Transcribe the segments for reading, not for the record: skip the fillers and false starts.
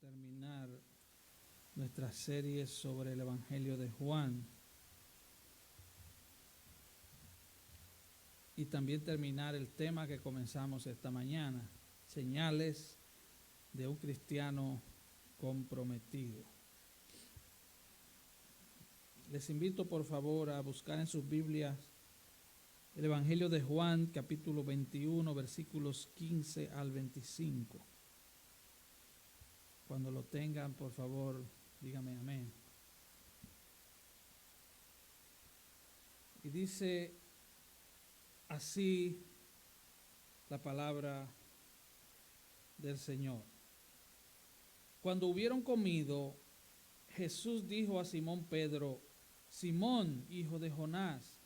terminar nuestra serie sobre el Evangelio de Juan y también terminar el tema que comenzamos esta mañana, señales de un cristiano comprometido. Les invito por favor a buscar en sus Biblias el Evangelio de Juan, capítulo 21, versículos 15 al 25. Cuando lo tengan, por favor, dígame amén. Y dice así la palabra del Señor. Cuando hubieron comido, Jesús dijo a Simón Pedro: Simón, hijo de Jonás,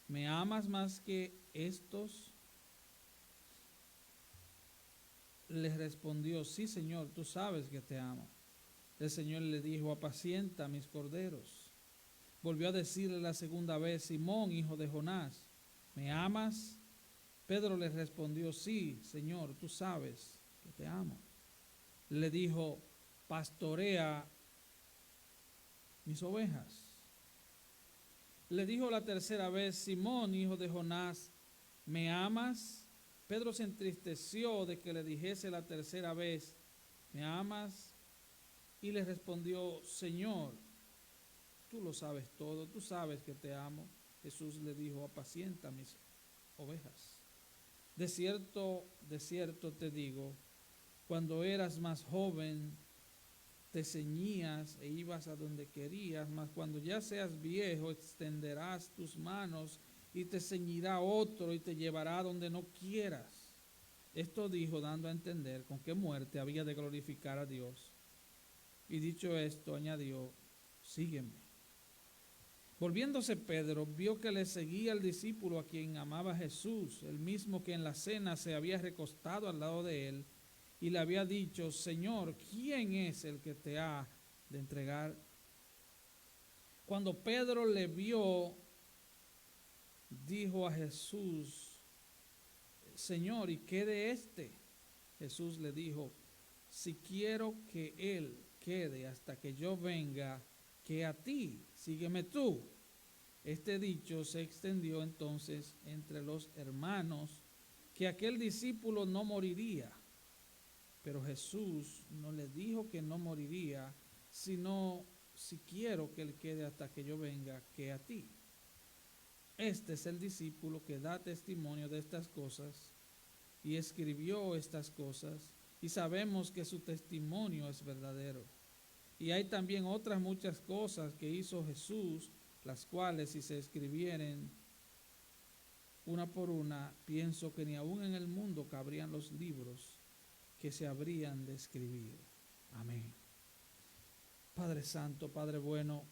¿me amas más que estos? Les respondió: sí, Señor, tú sabes que te amo. El Señor le dijo: apacienta mis corderos. Volvió a decirle la segunda vez: Simón, hijo de Jonás, ¿me amas? Pedro le respondió: sí, Señor, tú sabes que te amo. Le dijo: pastorea mis ovejas. Le dijo la tercera vez: Simón, hijo de Jonás, ¿me amas? Pedro se entristeció de que le dijese la tercera vez: ¿me amas? Y le respondió: Señor, tú lo sabes todo, tú sabes que te amo. Jesús le dijo: apacienta mis ovejas. De cierto te digo, cuando eras más joven, te ceñías e ibas a donde querías, mas cuando ya seas viejo, extenderás tus manos y te ceñirá otro y te llevará a donde no quieras. Esto dijo, dando a entender con qué muerte había de glorificar a Dios. Y dicho esto, añadió: sígueme. Volviéndose Pedro, vio que le seguía el discípulo a quien amaba Jesús, el mismo que en la cena se había recostado al lado de él, y le había dicho: Señor, ¿quién es el que te ha de entregar? Cuando Pedro le vio, dijo a Jesús: Señor, ¿y qué de este? Jesús le dijo: si quiero que él quede hasta que yo venga, que a ti, sígueme tú. Este dicho se extendió entonces entre los hermanos, que aquel discípulo no moriría. Pero Jesús no le dijo que no moriría, sino: si quiero que él quede hasta que yo venga, que a ti. Este es el discípulo que da testimonio de estas cosas y escribió estas cosas, y sabemos que su testimonio es verdadero. Y hay también otras muchas cosas que hizo Jesús, las cuales, si se escribieren una por una, pienso que ni aún en el mundo cabrían los libros que se habrían de escribir. Amén. Padre Santo, Padre bueno,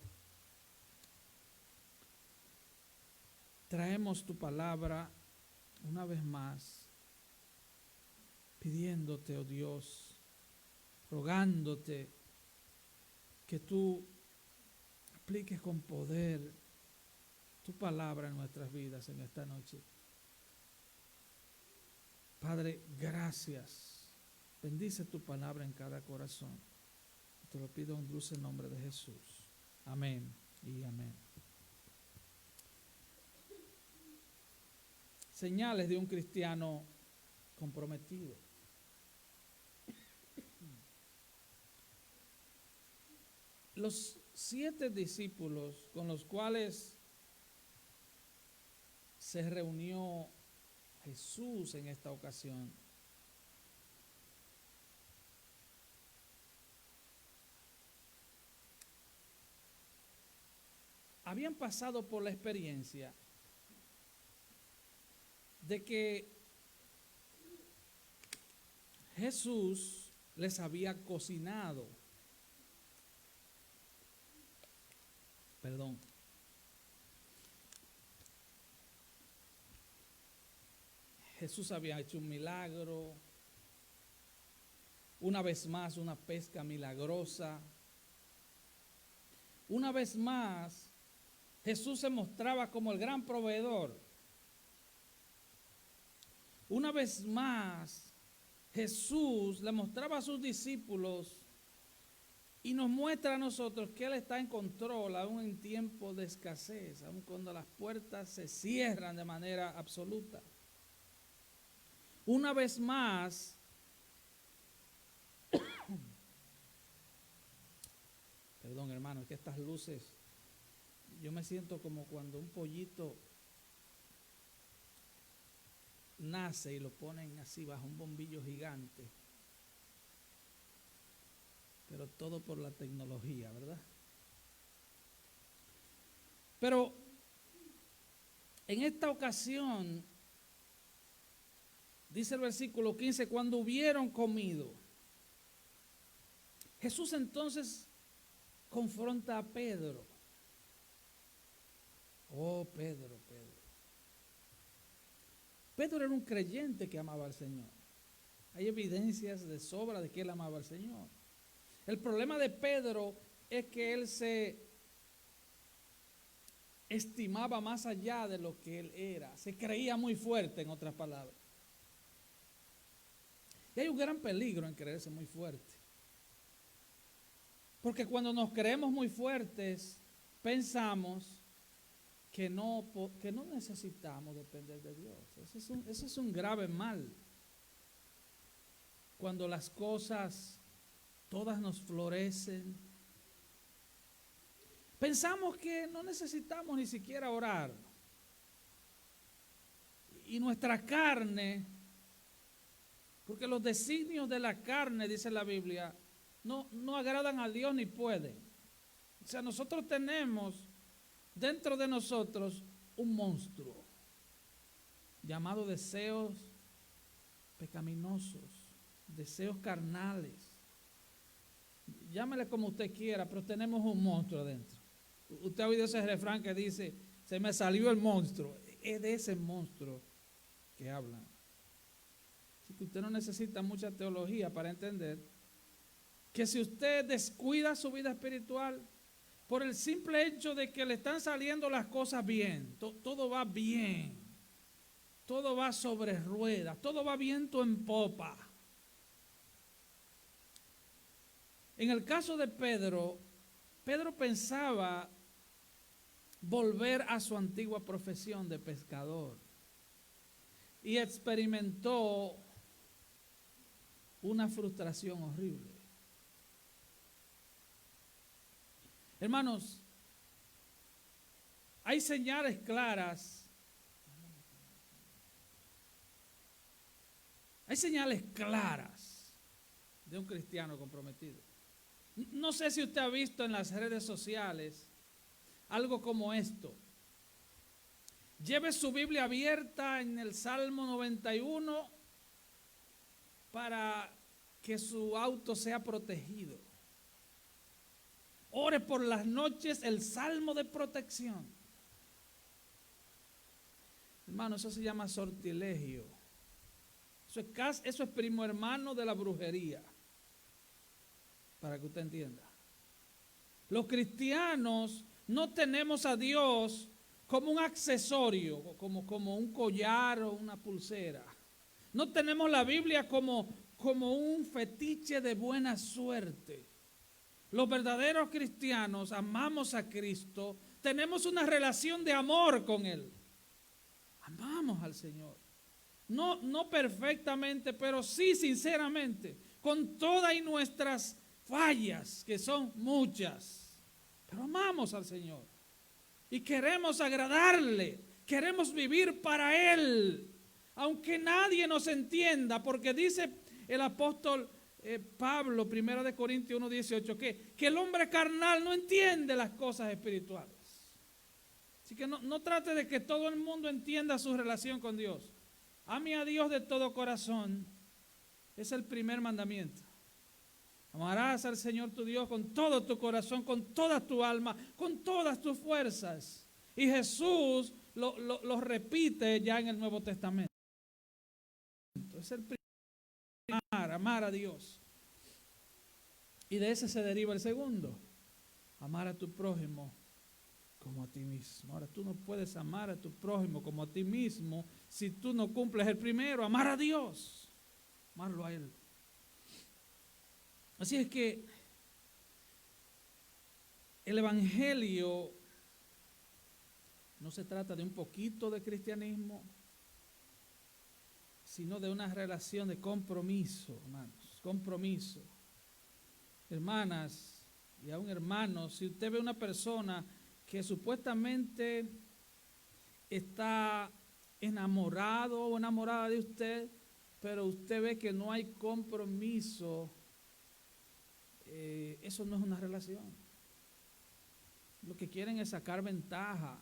traemos tu palabra una vez más, pidiéndote, oh Dios, rogándote que tú apliques con poder tu palabra en nuestras vidas en esta noche. Padre, gracias. Bendice tu palabra en cada corazón. Te lo pido en dulce nombre de Jesús. Amén y amén. Señales de un cristiano comprometido. Los 7 discípulos con los cuales se reunió Jesús en esta ocasión habían pasado por la experiencia de que Jesús les había cocinado. Jesús había hecho un milagro, una vez más una pesca milagrosa. Una vez más, Jesús se mostraba como el gran proveedor. Una vez más, Jesús le mostraba a sus discípulos Y nos muestra a nosotros que Él está en control aún en tiempos de escasez, aún cuando las puertas se cierran de manera absoluta. Una vez más, perdón hermano, es que estas luces, yo me siento como cuando un pollito nace y lo ponen así bajo un bombillo gigante. Pero todo por la tecnología, ¿verdad? Pero en esta ocasión, dice el versículo 15, cuando hubieron comido, Jesús entonces confronta a Pedro. Oh, Pedro. Pedro era un creyente que amaba al Señor. Hay evidencias de sobra de que él amaba al Señor. El problema de Pedro es que él se estimaba más allá de lo que él era. Se creía muy fuerte, en otras palabras. Y hay un gran peligro en creerse muy fuerte. Porque cuando nos creemos muy fuertes, pensamos que no necesitamos depender de Dios. Ese es un grave mal. Cuando las cosas todas nos florecen, pensamos que no necesitamos ni siquiera orar. Y nuestra carne, porque los designios de la carne, dice la Biblia, no agradan a Dios ni pueden. O sea, nosotros tenemos dentro de nosotros un monstruo llamado deseos pecaminosos, deseos carnales. Llámele como usted quiera, pero tenemos un monstruo adentro. Usted ha oído ese refrán que dice, se me salió el monstruo. Es de ese monstruo que hablan. Así que usted no necesita mucha teología para entender que si usted descuida su vida espiritual, por el simple hecho de que le están saliendo las cosas bien, todo va bien, todo va sobre ruedas, todo va viento en popa. En el caso de Pedro pensaba volver a su antigua profesión de pescador y experimentó una frustración horrible. Hermanos, hay señales claras. Hay señales claras de un cristiano comprometido. No sé si usted ha visto en las redes sociales algo como esto. Lleve su Biblia abierta en el Salmo 91 para que su auto sea protegido. Ore por las noches el salmo de protección. Hermano, eso se llama sortilegio. Eso es primo hermano de la brujería. Para que usted entienda. Los cristianos no tenemos a Dios como un accesorio, como un collar o una pulsera. No tenemos la Biblia como un fetiche de buena suerte. Los verdaderos cristianos amamos a Cristo, tenemos una relación de amor con Él. Amamos al Señor. No perfectamente, pero sí sinceramente, con todas nuestras fallas, que son muchas. Pero amamos al Señor y queremos agradarle, queremos vivir para Él, aunque nadie nos entienda, porque dice el apóstol Pablo, 1 Corintios 1:18, que el hombre carnal no entiende las cosas espirituales. Así que no trate de que todo el mundo entienda su relación con Dios. Ame a Dios de todo corazón. Es el primer mandamiento. Amarás al Señor tu Dios con todo tu corazón, con toda tu alma, con todas tus fuerzas. Y Jesús lo repite ya en el Nuevo Testamento. Es el primer amar a Dios. Y de ese se deriva el segundo. Amar a tu prójimo como a ti mismo. Ahora, tú no puedes amar a tu prójimo como a ti mismo si tú no cumples el primero, amar a Dios, amarlo a Él. Así es que el evangelio no se trata de un poquito de cristianismo, sino de una relación de compromiso, hermanos, compromiso. Hermanas y aún hermanos, si usted ve una persona que supuestamente está enamorado o enamorada de usted, pero usted ve que no hay compromiso, eso no es una relación. Lo que quieren es sacar ventaja.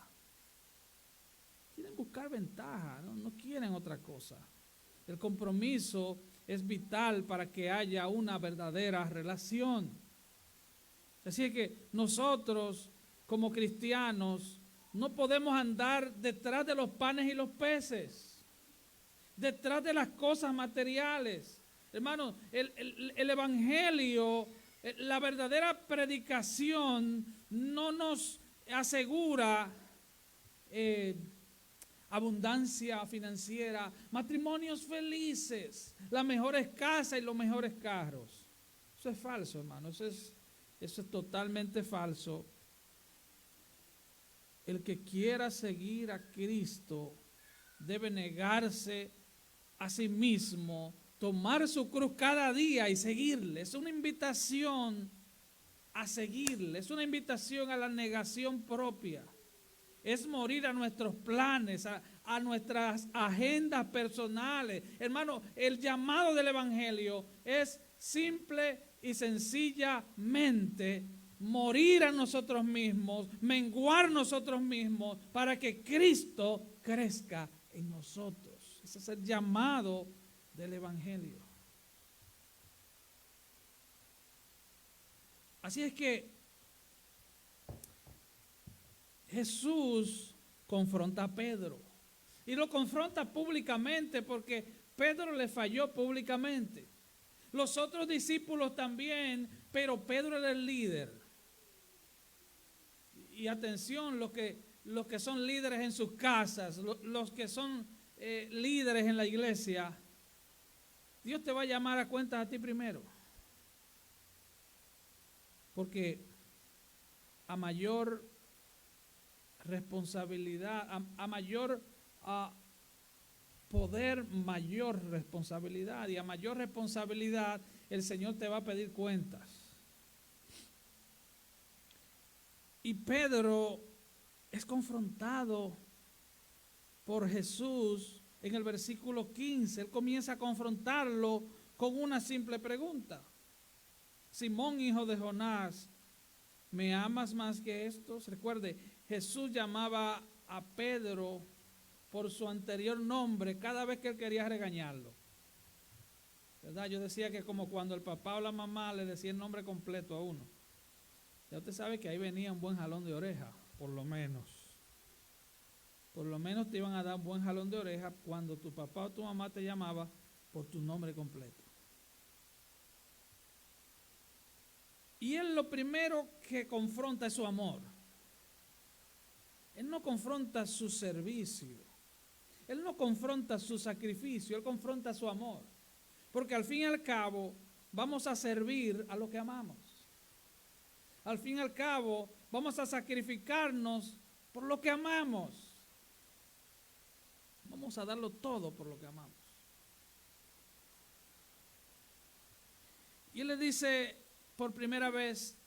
Quieren buscar ventaja, no quieren otra cosa. El compromiso es vital para que haya una verdadera relación. Así que nosotros, como cristianos, no podemos andar detrás de los panes y los peces, detrás de las cosas materiales. Hermanos, el evangelio, la verdadera predicación no nos asegura abundancia financiera, matrimonios felices, las mejores casas y los mejores carros. Eso es falso, hermano, eso es totalmente falso. El que quiera seguir a Cristo debe negarse a sí mismo, tomar su cruz cada día y seguirle. Es una invitación a seguirle, es una invitación a la negación propia. Es morir a nuestros planes, a nuestras agendas personales. Hermano, el llamado del evangelio es simple y sencillamente morir a nosotros mismos, menguar nosotros mismos para que Cristo crezca en nosotros. Ese es el llamado del evangelio. Así es que Jesús confronta a Pedro y lo confronta públicamente porque Pedro le falló públicamente. Los otros discípulos también, pero Pedro era el líder. Y atención, los que son líderes en sus casas, los que son líderes en la iglesia, Dios te va a llamar a cuentas a ti primero. Porque a mayor responsabilidad, a mayor poder, mayor responsabilidad, y a mayor responsabilidad el Señor te va a pedir cuentas. Y Pedro es confrontado por Jesús en el versículo 15. Él comienza a confrontarlo con una simple pregunta: Simón, hijo de Jonás, ¿me amas más que estos? Recuerde, Jesús llamaba a Pedro por su anterior nombre cada vez que él quería regañarlo. ¿Verdad? Yo decía que como cuando el papá o la mamá le decía el nombre completo a uno. Ya usted sabe que ahí venía un buen jalón de oreja, por lo menos. Por lo menos te iban a dar un buen jalón de oreja cuando tu papá o tu mamá te llamaba por tu nombre completo. Y él lo primero que confronta es su amor. Él no confronta su servicio. Él no confronta su sacrificio. Él confronta su amor. Porque al fin y al cabo vamos a servir a lo que amamos. Al fin y al cabo vamos a sacrificarnos por lo que amamos. Vamos a darlo todo por lo que amamos. Y él le dice por primera vez: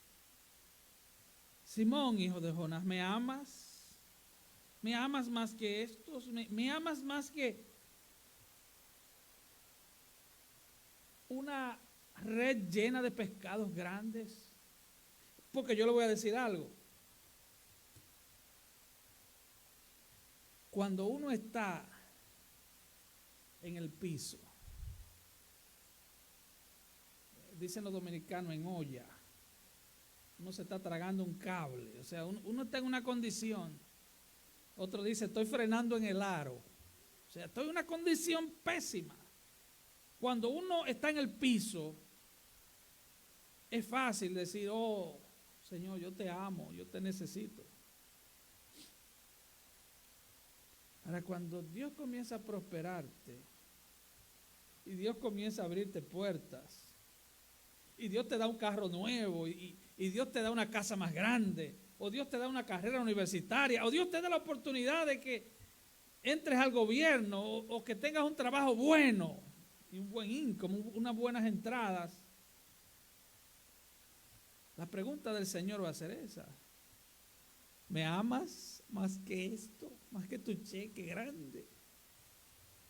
Simón, hijo de Jonás, ¿me amas? ¿Me amas más que estos? ¿Me amas más que una red llena de pescados grandes? Porque yo le voy a decir algo. Cuando uno está en el piso, dicen los dominicanos, en olla, uno se está tragando un cable, o sea, uno está en una condición. Otro dice, estoy frenando en el aro, o sea, estoy en una condición pésima. Cuando uno está en el piso, es fácil decir, oh, Señor, yo te amo, yo te necesito. Ahora, cuando Dios comienza a prosperarte y Dios comienza a abrirte puertas y Dios te da un carro nuevo y y Dios te da una casa más grande, o Dios te da una carrera universitaria, o Dios te da la oportunidad de que entres al gobierno, o que tengas un trabajo bueno y un buen income, unas buenas entradas. La pregunta del Señor va a ser esa: ¿me amas más que esto? ¿Más que tu cheque grande?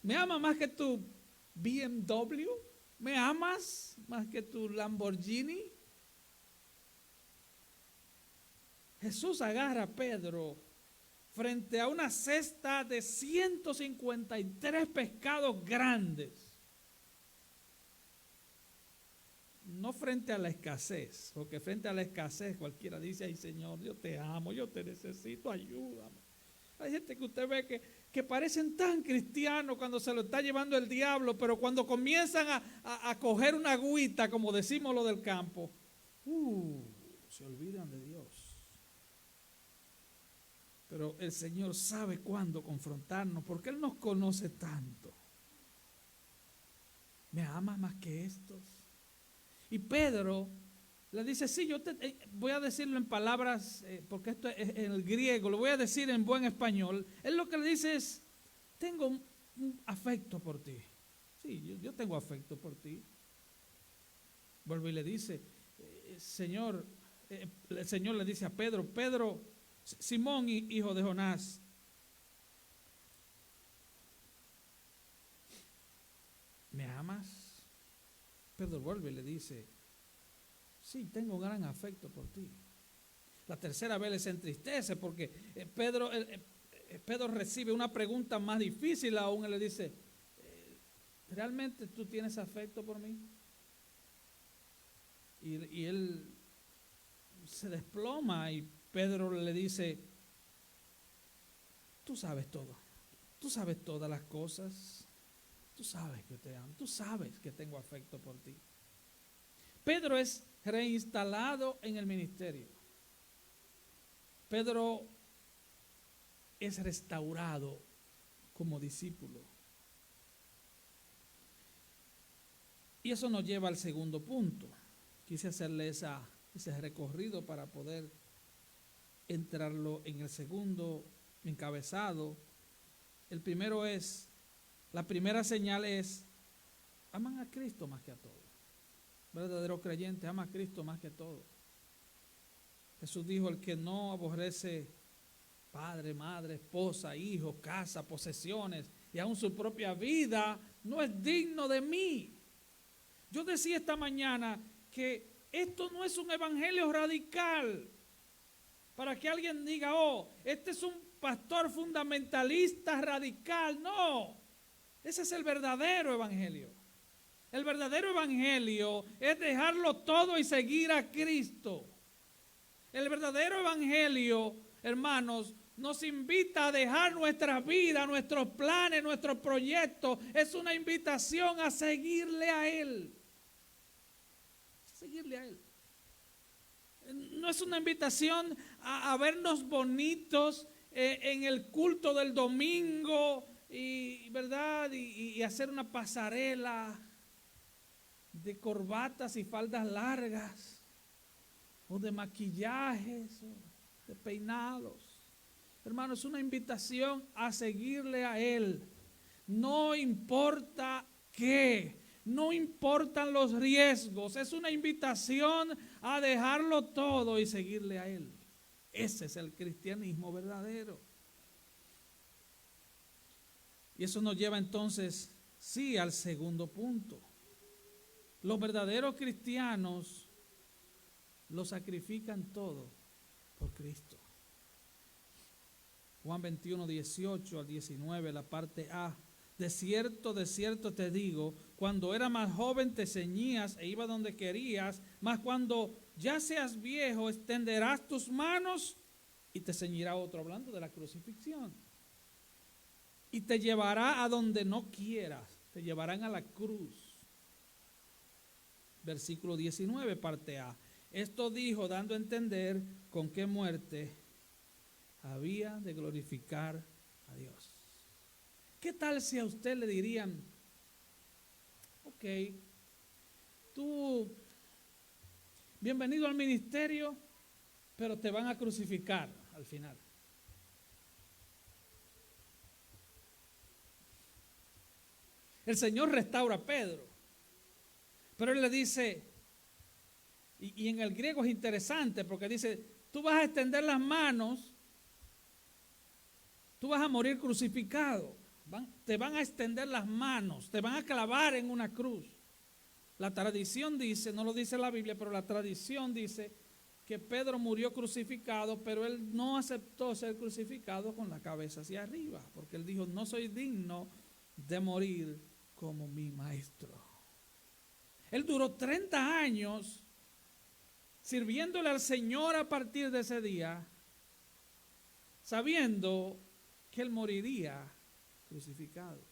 ¿Me amas más que tu BMW? ¿Me amas más que tu Lamborghini? Jesús agarra a Pedro frente a una cesta de 153 pescados grandes. No frente a la escasez, porque frente a la escasez cualquiera dice: ay Señor, yo te amo, yo te necesito, ayúdame. Hay gente que usted ve que parecen tan cristianos cuando se lo está llevando el diablo, pero cuando comienzan a coger una agüita, como decimos lo del campo, se olvidan de Dios. Pero el Señor sabe cuándo confrontarnos, porque Él nos conoce tanto. ¿Me amas más que estos? Y Pedro le dice: sí, voy a decirlo en palabras, porque esto es en el griego, lo voy a decir en buen español. Él lo que le dice es: tengo un afecto por ti. Sí, yo tengo afecto por ti. Vuelve y le dice: Señor, el Señor le dice a Pedro: Pedro, Simón, hijo de Jonás, ¿me amas? Pedro vuelve y le dice: sí, tengo gran afecto por ti. La tercera vez le se entristece porque Pedro recibe una pregunta más difícil aún. Él le dice: ¿realmente tú tienes afecto por mí? Y él se desploma y Pedro le dice: tú sabes todo, tú sabes todas las cosas, tú sabes que te amo, tú sabes que tengo afecto por ti. Pedro es reinstalado en el ministerio. Pedro es restaurado como discípulo. Y eso nos lleva al segundo punto. Quise hacerle ese recorrido para poder entrarlo en el segundo encabezado. El primero es, la primera señal es: aman a Cristo más que a todo. Verdadero creyente ama a Cristo más que todo. Jesús dijo: el que no aborrece padre, madre, esposa, hijo, casa, posesiones y aún su propia vida, no es digno de mí. Yo decía esta mañana que esto no es un evangelio radical para que alguien diga: oh, este es un pastor fundamentalista radical. No, ese es el verdadero evangelio. El verdadero evangelio es dejarlo todo y seguir a Cristo. El verdadero evangelio, hermanos, nos invita a dejar nuestra vida, nuestros planes, nuestros proyectos. Es una invitación a seguirle a Él. Seguirle a Él. No es una invitación a vernos bonitos en el culto del domingo ¿verdad? Y hacer una pasarela de corbatas y faldas largas, o de maquillajes, o de peinados. Hermanos, es una invitación a seguirle a Él. No importa qué, no importan los riesgos, es una invitación a dejarlo todo y seguirle a Él. Ese es el cristianismo verdadero. Y eso nos lleva entonces, sí, al segundo punto. Los verdaderos cristianos lo sacrifican todo por Cristo. Juan 21, 18 al 19, la parte A. De cierto te digo, cuando era más joven te ceñías e ibas donde querías, mas cuando ya seas viejo extenderás tus manos y te ceñirá otro, hablando de la crucifixión. Y te llevará a donde no quieras, te llevarán a la cruz. Versículo 19, parte A. Esto dijo dando a entender con qué muerte había de glorificar a Dios. ¿Qué tal si a usted le dirían: ok, tú bienvenido al ministerio, pero te van a crucificar al final. El Señor restaura a Pedro, pero Él le dice, y en el griego es interesante porque dice, tú vas a extender las manos, tú vas a morir crucificado, te van a extender las manos, te van a clavar en una cruz. La tradición dice, no lo dice la Biblia, pero la tradición dice que Pedro murió crucificado, pero él no aceptó ser crucificado con la cabeza hacia arriba, porque él dijo, no soy digno de morir como mi maestro. Él duró 30 años sirviéndole al Señor a partir de ese día, sabiendo que él moriría crucificado.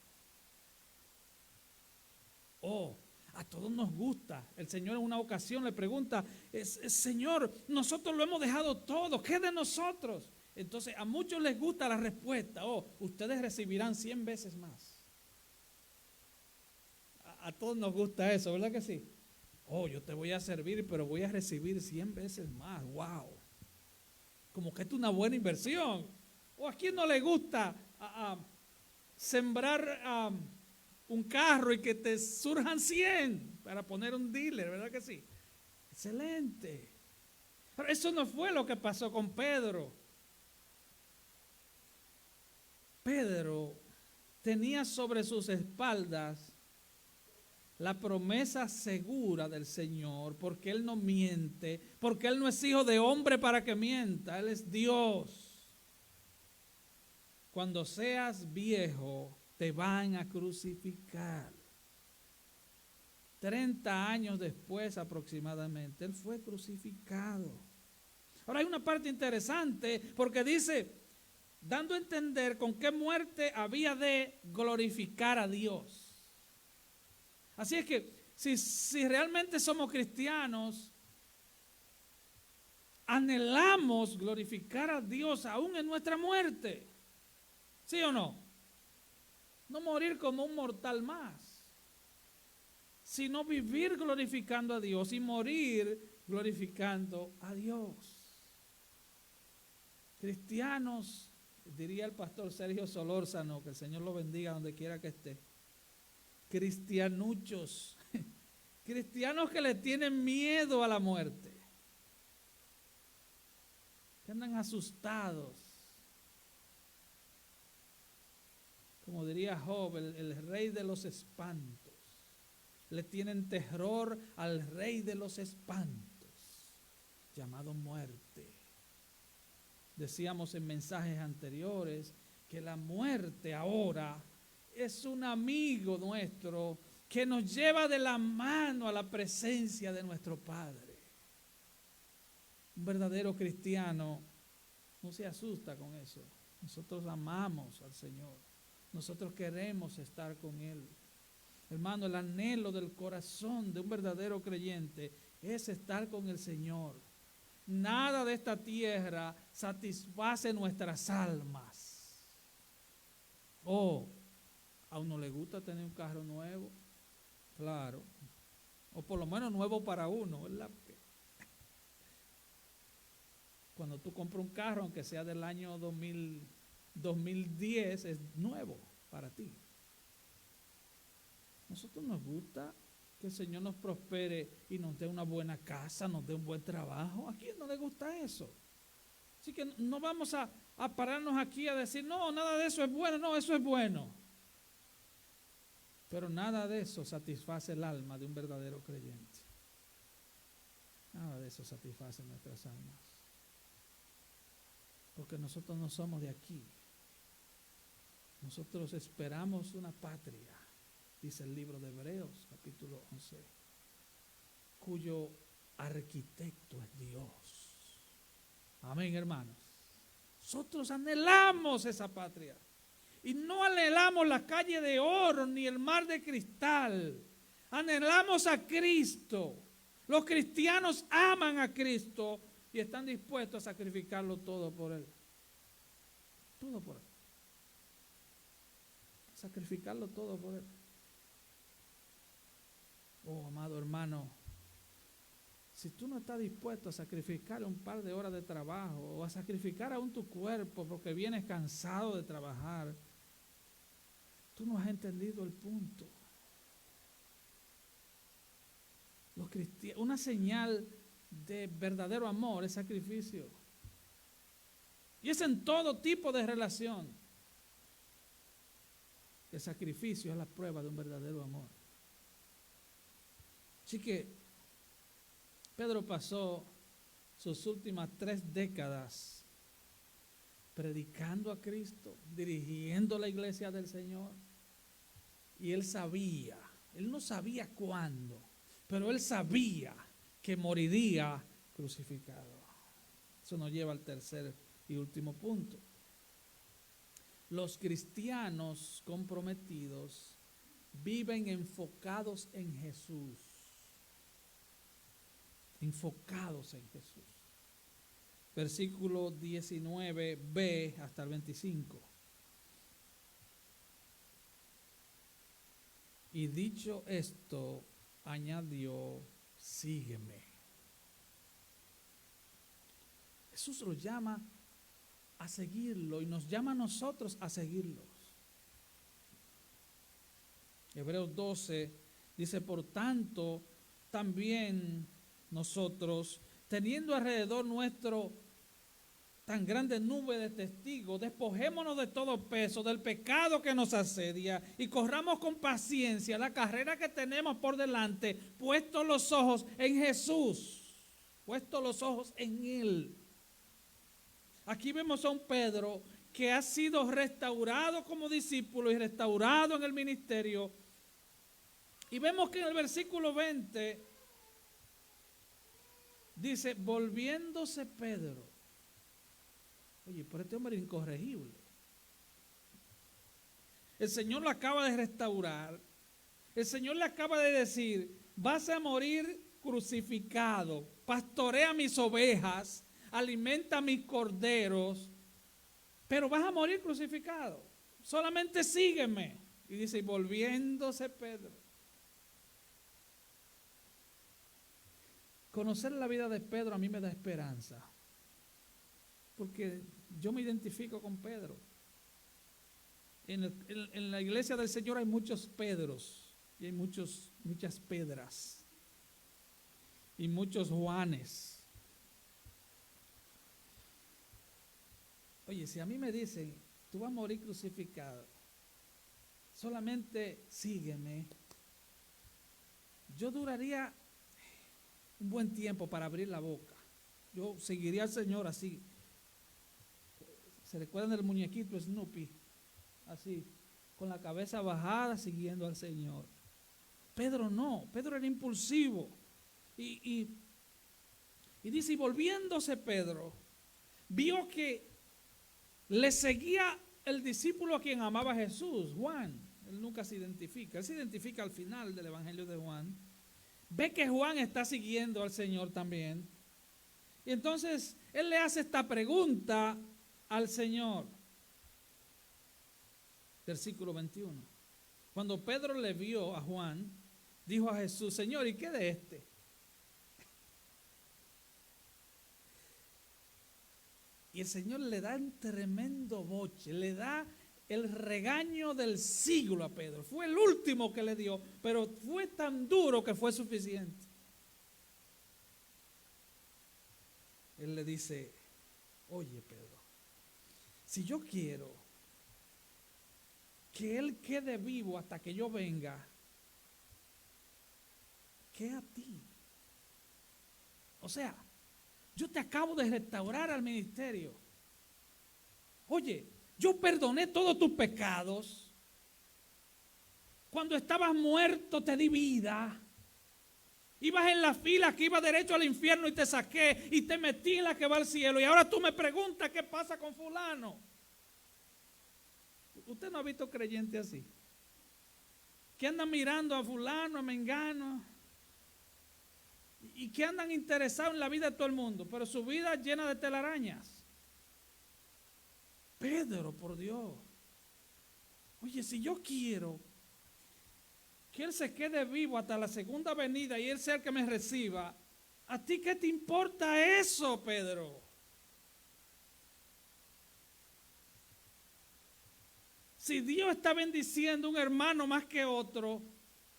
A todos nos gusta. El Señor en una ocasión le pregunta, Señor, nosotros lo hemos dejado todo, ¿qué de nosotros? Entonces a muchos les gusta la respuesta, ustedes recibirán 100 veces más. A todos nos gusta eso, ¿verdad que sí? Yo te voy a servir, pero voy a recibir 100 veces más. ¡Wow! Como que esto es una buena inversión. ¿A quién no le gusta sembrar un carro y que te surjan 100 para poner un dealer, ¿verdad que sí? Excelente. Pero eso no fue lo que pasó con Pedro. Pedro tenía sobre sus espaldas la promesa segura del Señor, porque Él no miente, porque Él no es hijo de hombre para que mienta, Él es Dios. Cuando seas viejo, te van a crucificar. 30 años después aproximadamente, Él fue crucificado. Ahora hay una parte interesante, porque dice, dando a entender con qué muerte había de glorificar a Dios. Así es que si realmente somos cristianos, anhelamos glorificar a Dios aún en nuestra muerte. ¿Sí o no? No morir como un mortal más, sino vivir glorificando a Dios y morir glorificando a Dios. Cristianos, diría el pastor Sergio Solórzano, que el Señor lo bendiga donde quiera que esté. Cristianuchos, cristianos que le tienen miedo a la muerte, que andan asustados. Como diría Job, el rey de los espantos. Le tienen terror al rey de los espantos, llamado muerte. Decíamos en mensajes anteriores que la muerte ahora es un amigo nuestro que nos lleva de la mano a la presencia de nuestro Padre. Un verdadero cristiano no se asusta con eso. Nosotros amamos al Señor. Nosotros queremos estar con Él. Hermano, el anhelo del corazón de un verdadero creyente es estar con el Señor. Nada de esta tierra satisface nuestras almas. ¿A uno le gusta tener un carro nuevo? Claro. O por lo menos nuevo para uno, ¿verdad? Porque cuando tú compras un carro, aunque sea del año 2010, es nuevo para ti. Nosotros nos gusta que el Señor nos prospere y nos dé una buena casa, nos dé un buen trabajo. ¿A quién no le gusta eso? Así que no vamos a pararnos aquí a decir, no, nada de eso es bueno, no, eso es bueno. Pero nada de eso satisface el alma de un verdadero creyente. Nada de eso satisface nuestras almas. Porque nosotros no somos de aquí. Nosotros esperamos una patria, dice el libro de Hebreos, capítulo 11, cuyo arquitecto es Dios. Amén, hermanos. Nosotros anhelamos esa patria. Y no anhelamos la calle de oro ni el mar de cristal. Anhelamos a Cristo. Los cristianos aman a Cristo y están dispuestos a sacrificarlo todo por Él. Todo por Él. Sacrificarlo todo por Él. Amado hermano, si tú no estás dispuesto a sacrificar un par de horas de trabajo o a sacrificar aún tu cuerpo porque vienes cansado de trabajar, tú no has entendido el punto. Los cristianos, una señal de verdadero amor es sacrificio. Y es en todo tipo de relación. El sacrificio es la prueba de un verdadero amor. Así que Pedro pasó sus últimas 3 décadas predicando a Cristo, dirigiendo la iglesia del Señor. Y él sabía, él no sabía cuándo, pero él sabía que moriría crucificado. Eso nos lleva al tercer y último punto. Los cristianos comprometidos viven enfocados en Jesús. Enfocados en Jesús. Versículo 19b hasta el 25. Y dicho esto, añadió, sígueme. Jesús los llama a seguirlo y nos llama a nosotros a seguirlos. Hebreos 12 dice, por tanto, también nosotros, teniendo alrededor nuestro tan grande nube de testigos, despojémonos de todo peso, del pecado que nos asedia y corramos con paciencia la carrera que tenemos por delante, puestos los ojos en Jesús, puestos los ojos en Él. Aquí vemos a un Pedro que ha sido restaurado como discípulo y restaurado en el ministerio. Y vemos que en el versículo 20 dice, volviéndose Pedro. Oye, pero este hombre es incorregible. El Señor lo acaba de restaurar. El Señor le acaba de decir, vas a morir crucificado, pastorea mis ovejas, alimenta mis corderos, pero vas a morir crucificado. Solamente sígueme. Y dice, y volviéndose Pedro. Conocer la vida de Pedro a mí me da esperanza, porque yo me identifico con Pedro. En la iglesia del Señor hay muchos Pedros y hay muchas Pedras y muchos Juanes. Oye, si a mí me dicen, tú vas a morir crucificado, solamente sígueme, yo duraría un buen tiempo para abrir la boca. Yo seguiría al Señor así. ¿Se recuerdan del muñequito Snoopy? Así, con la cabeza bajada, siguiendo al Señor. Pedro no, Pedro era impulsivo. Y dice, y volviéndose Pedro, vio que le seguía el discípulo a quien amaba a Jesús, Juan. Él nunca se identifica, él se identifica al final del Evangelio de Juan. Ve que Juan está siguiendo al Señor también. Y entonces él le hace esta pregunta al Señor. Versículo 21. Cuando Pedro le vio a Juan, dijo a Jesús, Señor, ¿y qué de este? Y el Señor le da un tremendo boche, le da el regaño del siglo a Pedro. Fue el último que le dio, pero fue tan duro que fue suficiente. Él le dice, oye Pedro, si yo quiero que él quede vivo hasta que yo venga, ¿qué a ti? O sea, yo te acabo de restaurar al ministerio. Oye, yo perdoné todos tus pecados. Cuando estabas muerto te di vida. Ibas en la fila que iba derecho al infierno y te saqué y te metí en la que va al cielo. Y ahora tú me preguntas qué pasa con fulano. ¿Usted no ha visto creyente así? Que andan mirando a fulano, a mengano. Y que andan interesados en la vida de todo el mundo. Pero su vida es llena de telarañas. Pedro, por Dios. Oye, si yo quiero que él se quede vivo hasta la segunda venida y él sea el que me reciba, ¿A ti qué te importa eso, Pedro? Si Dios está bendiciendo a un hermano más que otro,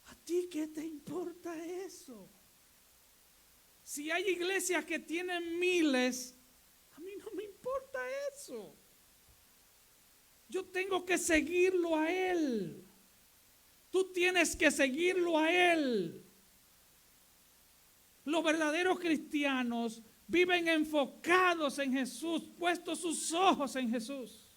¿a ti qué te importa eso? Si hay iglesias que tienen miles, a mí no me importa eso. Yo tengo que seguirlo a Él. Tú tienes que seguirlo a Él. Los verdaderos cristianos viven enfocados en Jesús, puestos sus ojos en Jesús.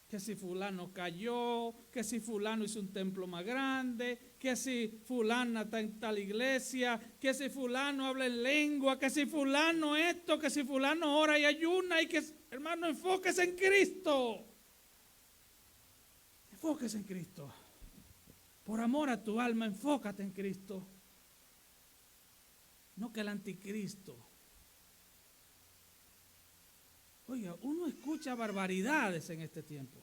Que si fulano cayó, que si fulano hizo un templo más grande, que si fulana está en tal iglesia, que si fulano habla en lengua, que si fulano esto, que si fulano ora y ayuna, y que, hermano, enfóquese en Cristo. Enfóquese en Cristo. Por amor a tu alma, enfócate en Cristo. No que el anticristo. Oiga, uno escucha barbaridades en este tiempo.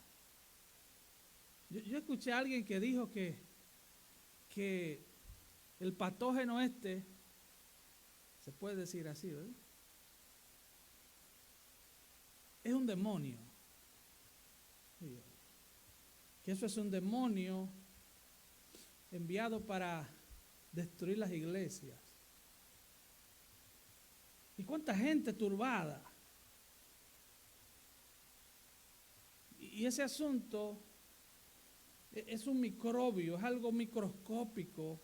Yo escuché a alguien que dijo que el patógeno se puede decir así, ¿verdad? Es un demonio. Que eso es un demonio enviado para destruir las iglesias. ¿Y cuánta gente turbada? Y ese asunto es un microbio, es algo microscópico.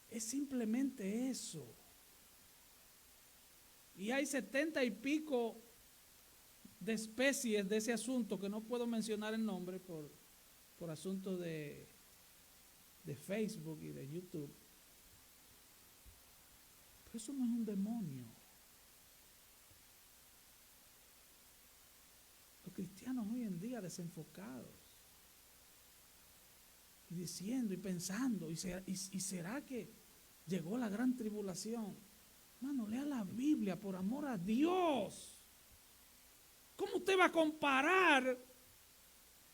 Es simplemente eso. Y hay 70 y pico de especies de ese asunto que no puedo mencionar el nombre por asuntos de Facebook y de YouTube. Pero eso no es un demonio. Los cristianos hoy en día desenfocados y diciendo y pensando, ¿y será que llegó la gran tribulación? Hermano, lea la Biblia por amor a Dios. ¿Cómo usted va a comparar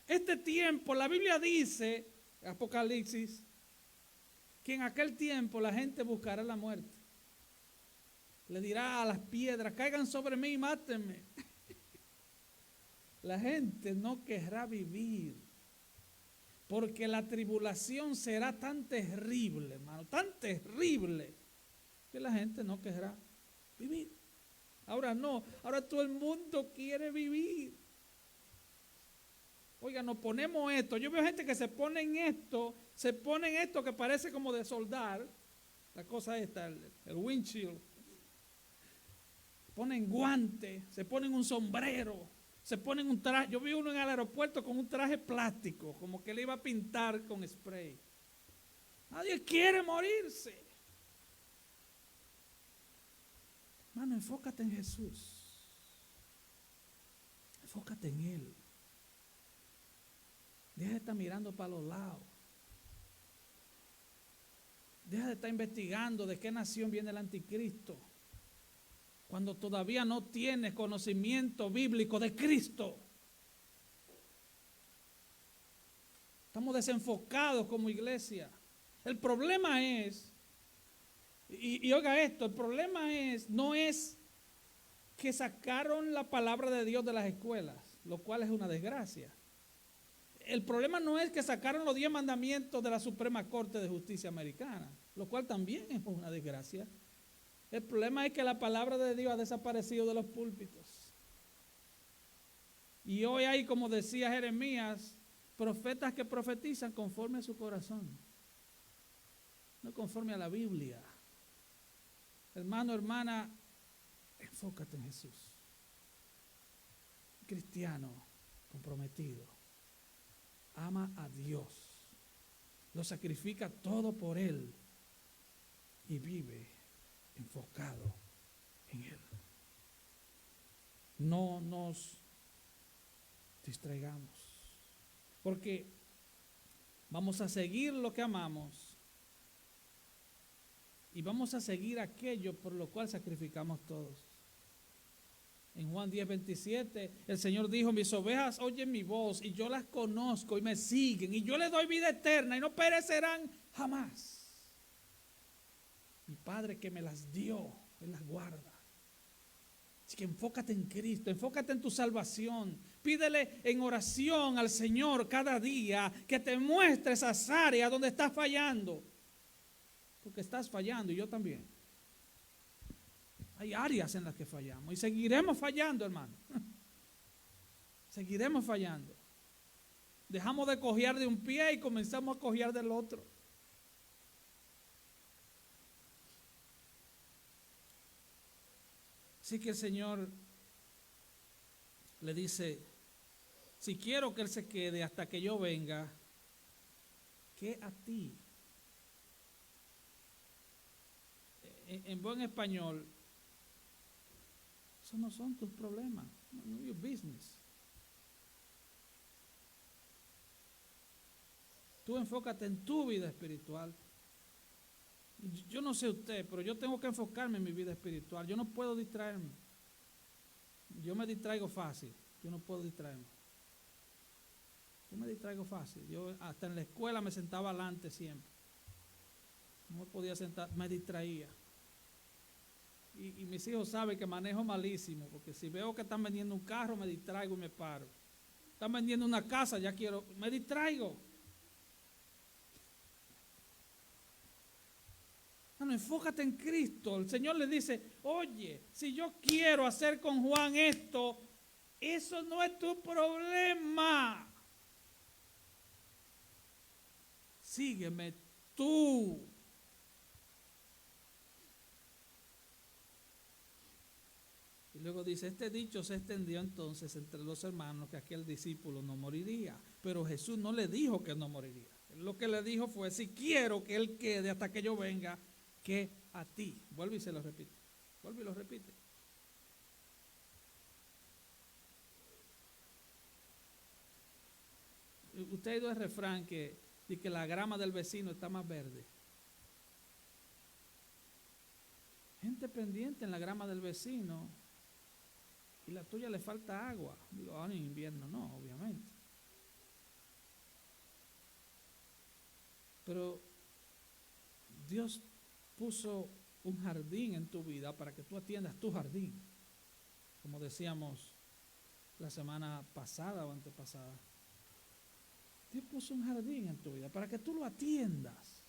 este tiempo? La Biblia dice, Apocalipsis, que en aquel tiempo la gente buscará la muerte. Le dirá a las piedras, caigan sobre mí y mátenme. La gente no querrá vivir, porque la tribulación será tan terrible, hermano, tan terrible, que la gente no querrá vivir. Ahora no, ahora todo el mundo quiere vivir. Oiga, nos ponemos esto. Yo veo gente que se pone en esto que parece como de soldar, la cosa esta, el windshield. Ponen guantes, se ponen un sombrero, se ponen un traje. Yo vi uno en el aeropuerto con un traje plástico, como que le iba a pintar con spray. Nadie quiere morirse. Hermano, enfócate en Jesús. Enfócate en Él. Deja de estar mirando para los lados. Deja de estar investigando de qué nación viene el anticristo, cuando todavía no tienes conocimiento bíblico de Cristo. Estamos desenfocados como iglesia. El problema es, y oiga esto, el problema no es que sacaron la palabra de Dios de las escuelas, lo cual es una desgracia. El problema no es que sacaron los 10 mandamientos de la Suprema Corte de Justicia Americana, lo cual también es una desgracia. El problema es que la palabra de Dios ha desaparecido de los púlpitos. Y hoy hay, como decía Jeremías, profetas que profetizan conforme a su corazón, no conforme a la Biblia. Hermano, hermana, enfócate en Jesús. Cristiano comprometido, ama a Dios, lo sacrifica todo por Él y vive enfocado en Él. No nos distraigamos, porque vamos a seguir lo que amamos y vamos a seguir aquello por lo cual sacrificamos todos. En Juan 10:27 el Señor dijo: mis ovejas oyen mi voz y yo las conozco y me siguen y yo les doy vida eterna y no perecerán jamás. Padre que me las dio, Él las guarda. Así que enfócate en Cristo, enfócate en tu salvación. Pídele en oración al Señor cada día que te muestre esas áreas donde estás fallando. Porque estás fallando y yo también. Hay áreas en las que fallamos y seguiremos fallando, hermano. Seguiremos fallando. Dejamos de cojear de un pie y comenzamos a cojear del otro. Así que el Señor le dice, si quiero que Él se quede hasta que yo venga, ¿qué a ti? En buen español, esos no son tus problemas, no your business. Tú enfócate en tu vida espiritual. Yo no sé usted, pero yo tengo que enfocarme en mi vida espiritual. Yo no puedo distraerme. Yo me distraigo fácil. Yo no puedo distraerme. Yo me distraigo fácil. Yo hasta en la escuela me sentaba adelante siempre. No me podía sentar, me distraía. Y mis hijos saben que manejo malísimo, porque si veo que están vendiendo un carro, me distraigo y me paro. Están vendiendo una casa, ya quiero, me distraigo. No, enfócate en Cristo. El Señor le dice, oye, si yo quiero hacer con Juan esto, eso no es tu problema. Sígueme tú. Y luego dice, este dicho se extendió entonces entre los hermanos que aquel discípulo no moriría. Pero Jesús no le dijo que no moriría. Lo que le dijo fue, si quiero que Él quede hasta que yo venga, que a ti. Vuelve y se lo repite. Vuelve y lo repite. Usted ha oído el refrán que la grama del vecino está más verde. Gente pendiente en la grama del vecino y la tuya le falta agua. Digo, ahora en invierno no, obviamente. Pero Dios puso un jardín en tu vida para que tú atiendas tu jardín. Como decíamos la semana pasada o antepasada. Dios puso un jardín en tu vida para que tú lo atiendas.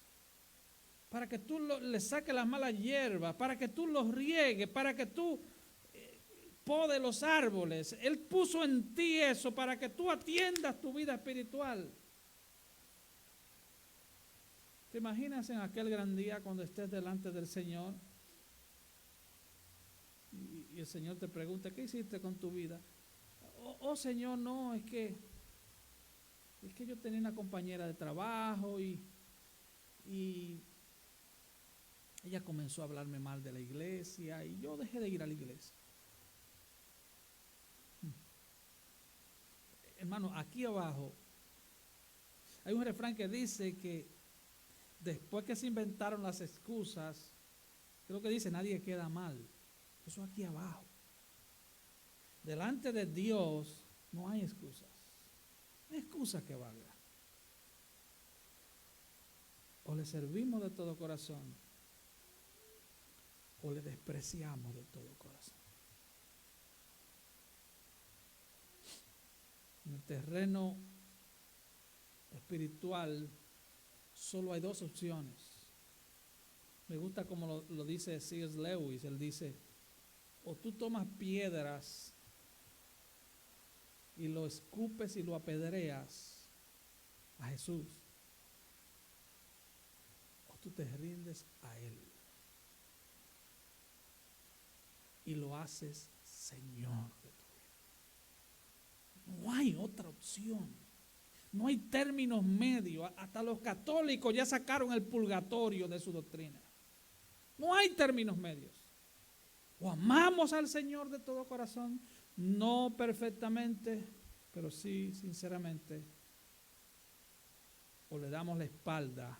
Para que tú le saques las malas hierbas, para que tú los riegues, para que tú podes los árboles. Él puso en ti eso para que tú atiendas tu vida espiritual. ¿Te imaginas en aquel gran día cuando estés delante del Señor? Y el Señor te pregunta, ¿qué hiciste con tu vida? Oh Señor, no, es que yo tenía una compañera de trabajo y ella comenzó a hablarme mal de la iglesia y yo dejé de ir a la iglesia. Hermano, aquí abajo hay un refrán que dice que después que se inventaron las excusas, creo que dice, nadie queda mal. Eso aquí abajo. Delante de Dios no hay excusas. No hay excusa que valga. O le servimos de todo corazón o le despreciamos de todo corazón. En el terreno espiritual solo hay dos opciones. Me gusta como lo dice C.S. Lewis. Él dice, o tú tomas piedras y lo escupes y lo apedreas a Jesús, o tú te rindes a Él y lo haces Señor de tu vida. No hay otra opción. No hay términos medios. Hasta los católicos ya sacaron el purgatorio de su doctrina. No hay términos medios. O amamos al Señor de todo corazón, no perfectamente, pero sí sinceramente, o le damos la espalda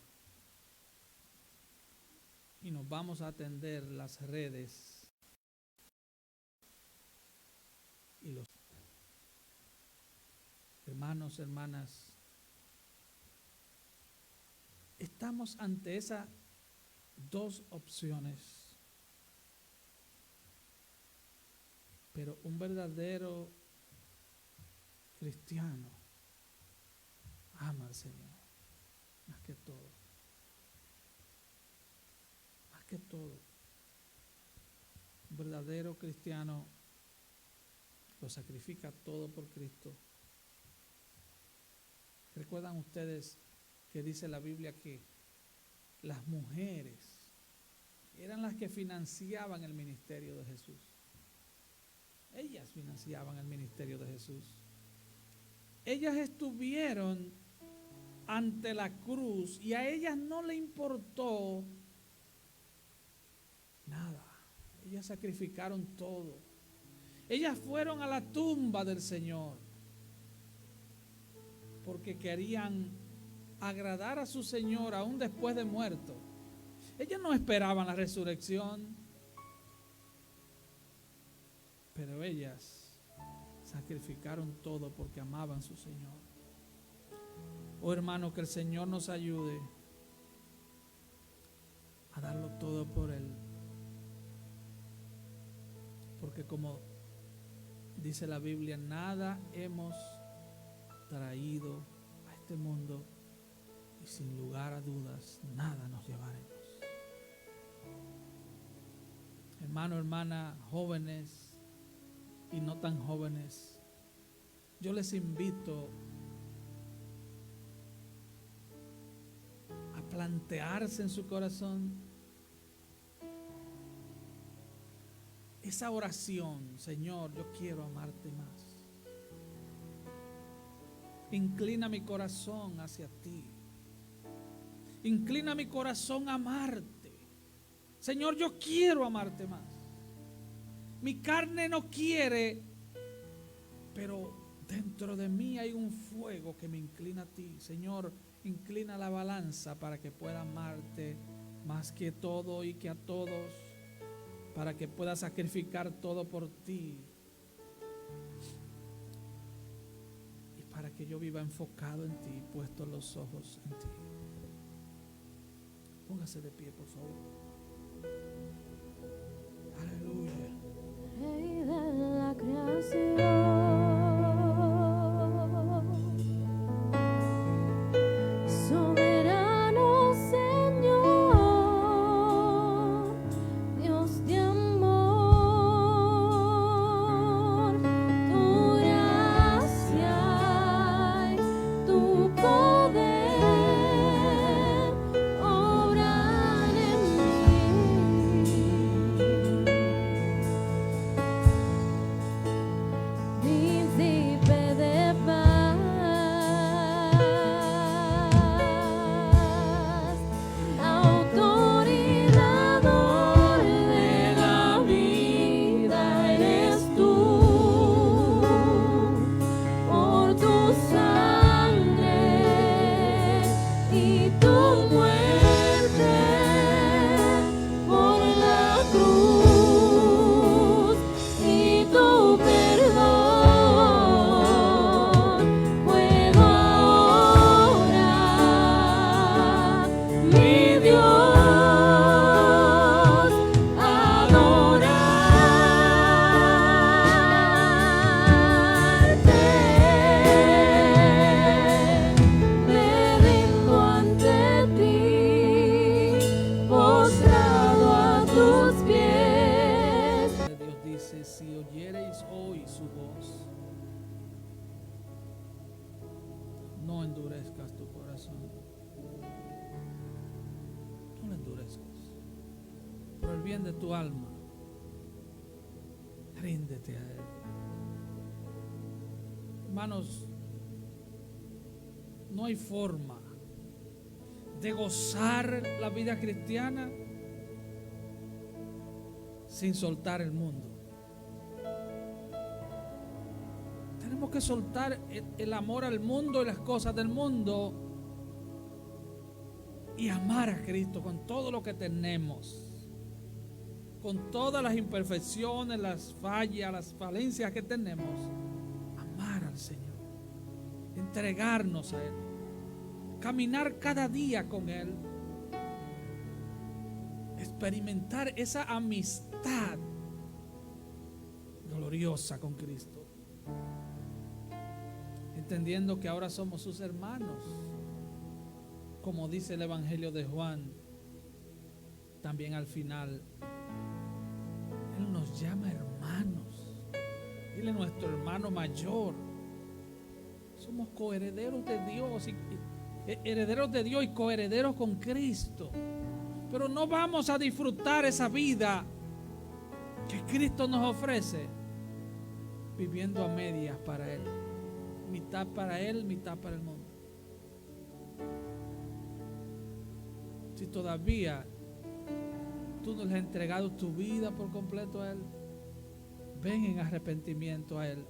y nos vamos a atender las redes y los hermanos, hermanas. Estamos ante esa dos opciones. Pero un verdadero cristiano ama al Señor más que todo. Más que todo. Un verdadero cristiano lo sacrifica todo por Cristo. ¿Recuerdan ustedes que dice la Biblia que las mujeres eran las que financiaban el ministerio de Jesús? Ellas financiaban el ministerio de Jesús. Ellas estuvieron ante la cruz y a ellas no le importó nada. Ellas sacrificaron todo. Ellas fueron a la tumba del Señor porque querían agradar a su Señor aún después de muerto. Ellas no esperaban la resurrección, pero ellas sacrificaron todo porque amaban a su Señor. Oh hermano, que el Señor nos ayude a darlo todo por Él. Porque como dice la Biblia, nada hemos traído a este mundo y sin lugar a dudas nada nos llevaremos. Hermano, hermana, jóvenes y no tan jóvenes, yo les invito a plantearse en su corazón esa oración: Señor, yo quiero amarte más. Inclina mi corazón hacia ti. Inclina mi corazón a amarte. Señor, yo quiero amarte más. Mi carne no quiere, pero dentro de mí hay un fuego que me inclina a ti. Señor, inclina la balanza para que pueda amarte más que todo y que a todos, para que pueda sacrificar todo por ti y para que yo viva enfocado en ti, puesto los ojos en ti. Póngase de pie, por favor. Aleluya. Rey de la creación, soberano Señor, Dios de amor, tu gracia y tu poder obran en mí. Príncipe de paz, autor y dador de la vida eres tú. Por tu sangre y tu muerte, por la cruz y tu perdón, puedo ahora, mi Dios, adorarte. Me rindo ante ti, postrado a tus pies. Dios dice: si oyereis hoy su voz, no endurezcas tu corazón. No lo endurezcas. Por el bien de tu alma, ríndete a Él. Hermanos, no hay forma de gozar la vida cristiana sin soltar el mundo. Tenemos que soltar el amor al mundo y las cosas del mundo y amar a Cristo con todo lo que tenemos, con todas las imperfecciones, las fallas, las falencias que tenemos. Amar al Señor, entregarnos a Él, caminar cada día con Él. experimentar esa amistad gloriosa con Cristo, entendiendo que ahora somos sus hermanos, como dice el Evangelio de Juan. También al final Él nos llama hermanos. Él es nuestro hermano mayor. Somos coherederos de Dios herederos de Dios y coherederos con Cristo. Pero no vamos a disfrutar esa vida que Cristo nos ofrece viviendo a medias para Él. Mitad para Él, mitad para el mundo. Si todavía tú no le has entregado tu vida por completo a Él, ven en arrepentimiento a Él.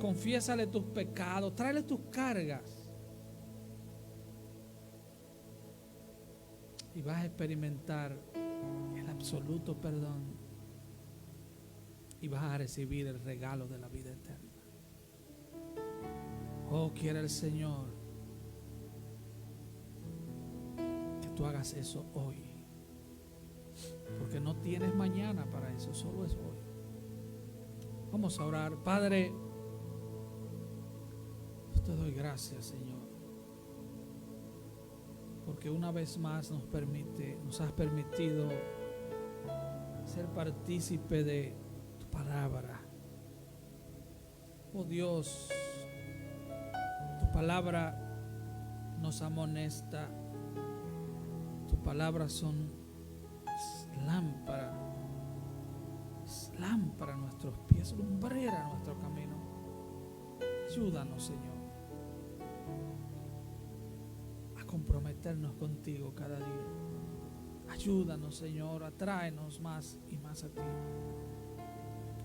Confiésale tus pecados, tráele tus cargas. Y vas a experimentar el absoluto perdón. Y vas a recibir el regalo de la vida eterna. Oh, quiere el Señor que tú hagas eso hoy. Porque no tienes mañana para eso, solo es hoy. Vamos a orar. Padre, yo te doy gracias, Señor, porque una vez más nos has permitido ser partícipe de tu palabra. Oh Dios, tu palabra nos amonesta. Tu palabra son lámpara a nuestros pies, lumbrera a nuestro camino. Ayúdanos, Señor, a comprometernos contigo cada día. Ayúdanos, Señor, atráenos más y más a ti,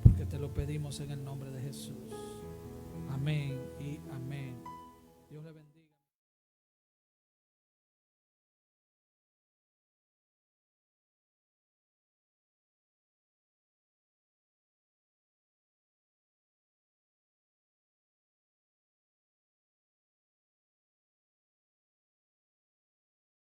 porque te lo pedimos en el nombre de Jesús. Amén.